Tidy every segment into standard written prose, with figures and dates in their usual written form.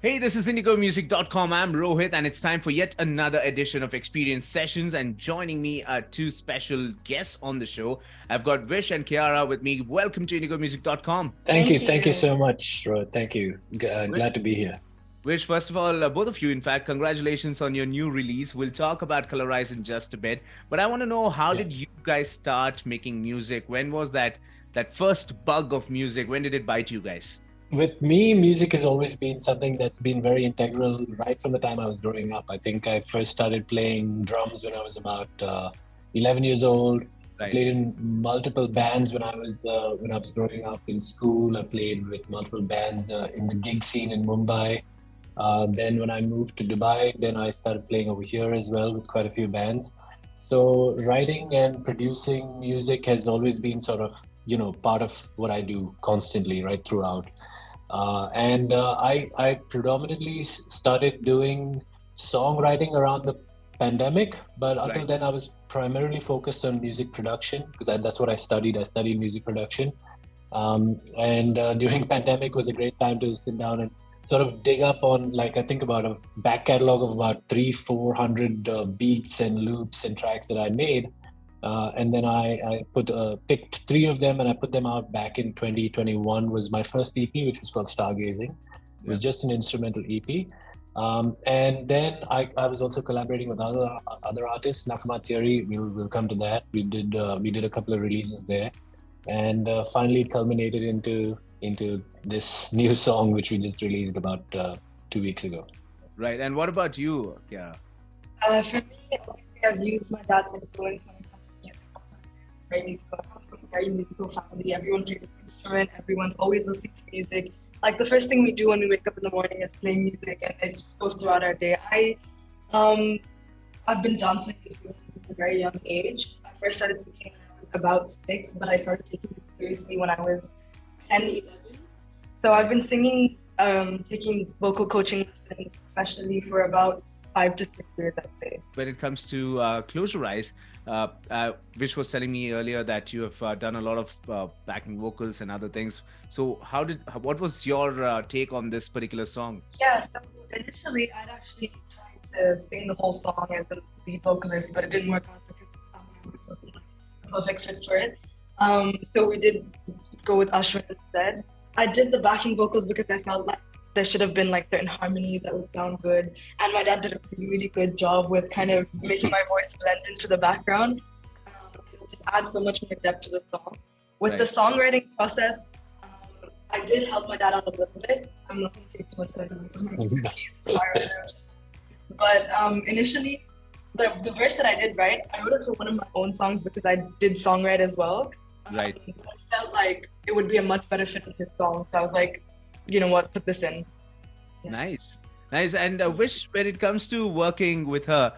Hey, this is IndigoMusic.com. I'm Rohit, and it's time for yet another edition of Xperience Sessions. And joining me are two special guests on the show. I've got V.I.S.H and Keira with me. Welcome to IndigoMusic.com. Thank you so much, Rohit. Thank you. Glad to be here. V.I.S.H, first of all, both of you, in fact, congratulations on your new release. We'll talk about Closurize in just a bit. But I want to know, how did you guys start making music? When was that first bug of music? When did it bite you guys? With me, music has always been something that's been very integral right from the time I was growing up. I think I first started playing drums when I was about 11 years old. Right. I played in multiple bands when I was growing up in school. I played with multiple bands in the gig scene in Mumbai. Then when I moved to Dubai, then I started playing over here as well with quite a few bands. So writing and producing music has always been sort of, part of what I do constantly, right throughout. I predominantly started doing songwriting around the pandemic, but until then I was primarily focused on music production because that's what I studied. I studied music production. During pandemic was a great time to sit down and sort of dig up on, I think about a back catalog of about 300-400 beats and loops and tracks that I made. And then I picked 3 of them and I put them out back in 2021 was my first EP, which was called Stargazing. It was just an instrumental EP. And then I was also collaborating with other artists, Nakama Theory. We'll come to that. We did a couple of releases there. And finally it culminated into this new song, which we just released about 2 weeks ago. Right. And what about you, Kiara? For me, obviously, I've used my dad's influence when it comes to music. Very musical. I come from a very musical family. Everyone plays an instrument. Everyone's always listening to music. Like the first thing we do when we wake up in the morning is play music, and it just goes throughout our day. I've been dancing from a very young age. I first started singing when I was about 6, but I started taking it seriously when I was 10, 11. So I've been singing, taking vocal coaching lessons professionally for about 5 to 6 years, I'd say. When it comes to Closurize, V.I.S.H was telling me earlier that you have done a lot of backing vocals and other things. So what was your take on this particular song? Yeah, so initially I'd actually tried to sing the whole song as a lead vocalist, but it didn't work out because my voice wasn't a perfect fit for it. So we did go with Ashwin instead. I did the backing vocals because I felt like there should have been certain harmonies that would sound good. And my dad did a really, really good job with kind of making my voice blend into the background. It just adds so much more depth to the song. With the songwriting process, I did help my dad out a little bit. I'm not going to take too much credit because he's the star writer. But initially, the verse that I did write, I wrote it for one of my own songs because I did songwrite as well. Right. I felt like it would be a much better fit with his song. So I was like, you know what, put this in. Yeah. Nice. And V.I.S.H, when it comes to working with her,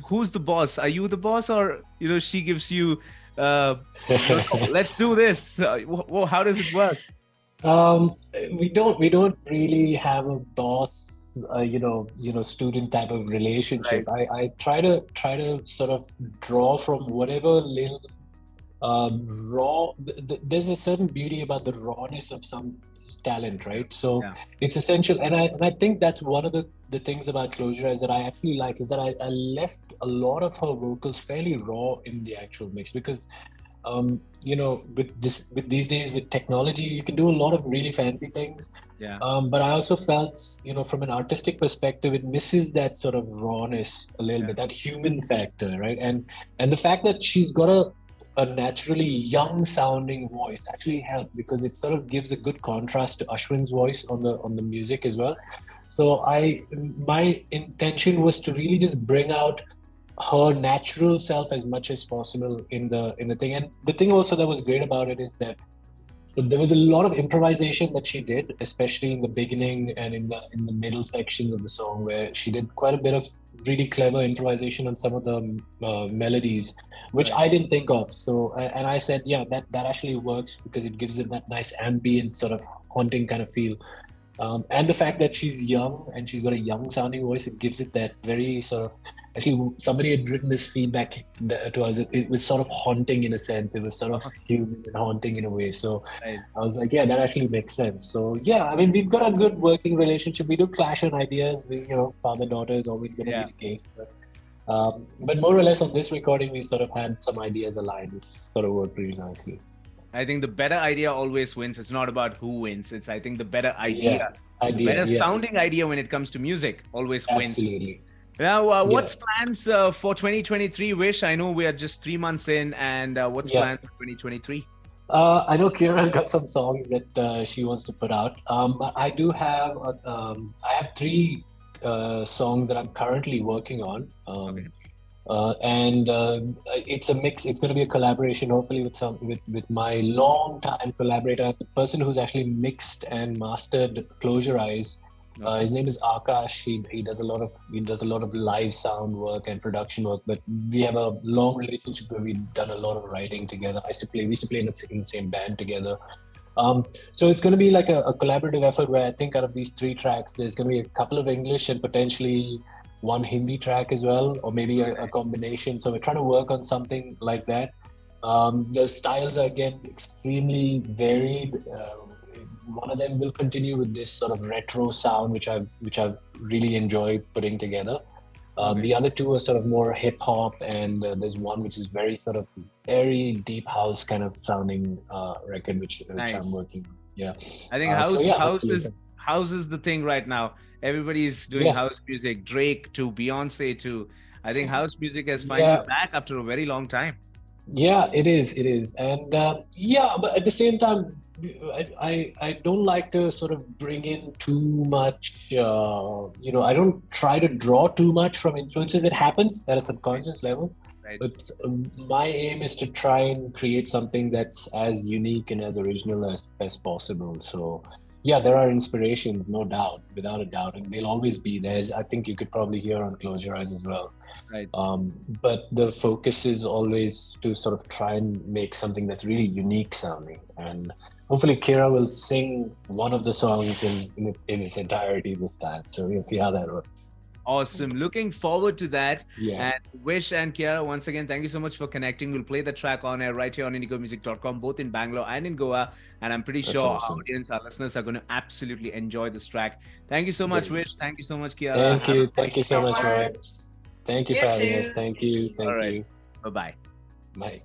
who's the boss? Are you the boss, or she gives you let's do this? How does it work? We don't really have a boss student type of relationship. I try to sort of draw from whatever little raw. There's a certain beauty about the rawness of some talent, right? So it's essential, and I think that's one of the things about Closurize that I actually like is that I left a lot of her vocals fairly raw in the actual mix because with these days with technology you can do a lot of really fancy things, but I also felt from an artistic perspective it misses that sort of rawness a little bit, that human factor, right? And the fact that she's got a naturally young sounding voice actually helped because it sort of gives a good contrast to Ashwin's voice on the music as well. So my intention was to really just bring out her natural self as much as possible in the thing. And the thing also that was great about it is that there was a lot of improvisation that she did, especially in the beginning and in the middle sections of the song, where she did quite a bit of really clever improvisation on some of the melodies, which I didn't think of. So, and I said, that actually works because it gives it that nice ambient sort of haunting kind of feel. And the fact that she's young and she's got a young sounding voice, it gives it that very sort of, actually somebody had written this feedback to us. It was sort of haunting in a sense. It was sort of human and haunting in a way. So I was like, yeah, that actually makes sense. So yeah, I mean, we've got a good working relationship. We do clash on ideas. We, father-daughter is always going to be the case. But more or less on this recording, we sort of had some ideas aligned, which sort of worked really nicely. I think the better idea always wins. It's not about who wins. It's, I think, the better idea. The better sounding idea when it comes to music always wins. Absolutely. Now, what's plans for 2023, V.I.S.H? I know we are just 3 months in, and what's plans for 2023? I know Keira's got some songs that she wants to put out. But I do have, I have 3 songs that I'm currently working on. And it's a mix. It's going to be a collaboration, hopefully with my long-time collaborator, the person who's actually mixed and mastered Closurize. His name is Akash. He does a lot of live sound work and production work. But we have a long relationship where we've done a lot of writing together. We used to play in the same band together. So it's going to be like a collaborative effort where I think out of these 3 tracks, there's going to be a couple of English and potentially 1 Hindi track as well, or maybe a combination. So we're trying to work on something like that. The styles are again extremely varied. One of them will continue with this sort of retro sound, which I've really enjoyed putting together. The other 2 are sort of more hip hop, and there's one which is very deep house kind of sounding record, which I'm working on. Yeah, I think house is the thing right now. Everybody's doing house music, Drake to Beyonce to. I think house music has finally back after a very long time. Yeah, it is, and but at the same time, I don't like to sort of bring in too much. I don't try to draw too much from influences. It happens at a subconscious level, but my aim is to try and create something that's as unique and as original as possible. So. Yeah, there are inspirations, no doubt, without a doubt, and they'll always be there. I think you could probably hear on Closurize as well. Right. But the focus is always to sort of try and make something that's really unique sounding. And hopefully Keira will sing one of the songs in its entirety this time. So we'll see how that works. Awesome. Looking forward to that. And V.I.S.H and Keira, once again, thank you so much for connecting. We'll play the track on air right here on indigomusic.com, both in Bangalore and in Goa. And I'm pretty sure our audience, our listeners are going to absolutely enjoy this track. Thank you so much, V.I.S.H. Thank you so much, Keira. Thank you. Thank you so much, Roy. Thank you for having us. Thank you. Thank you. Bye-bye. Bye.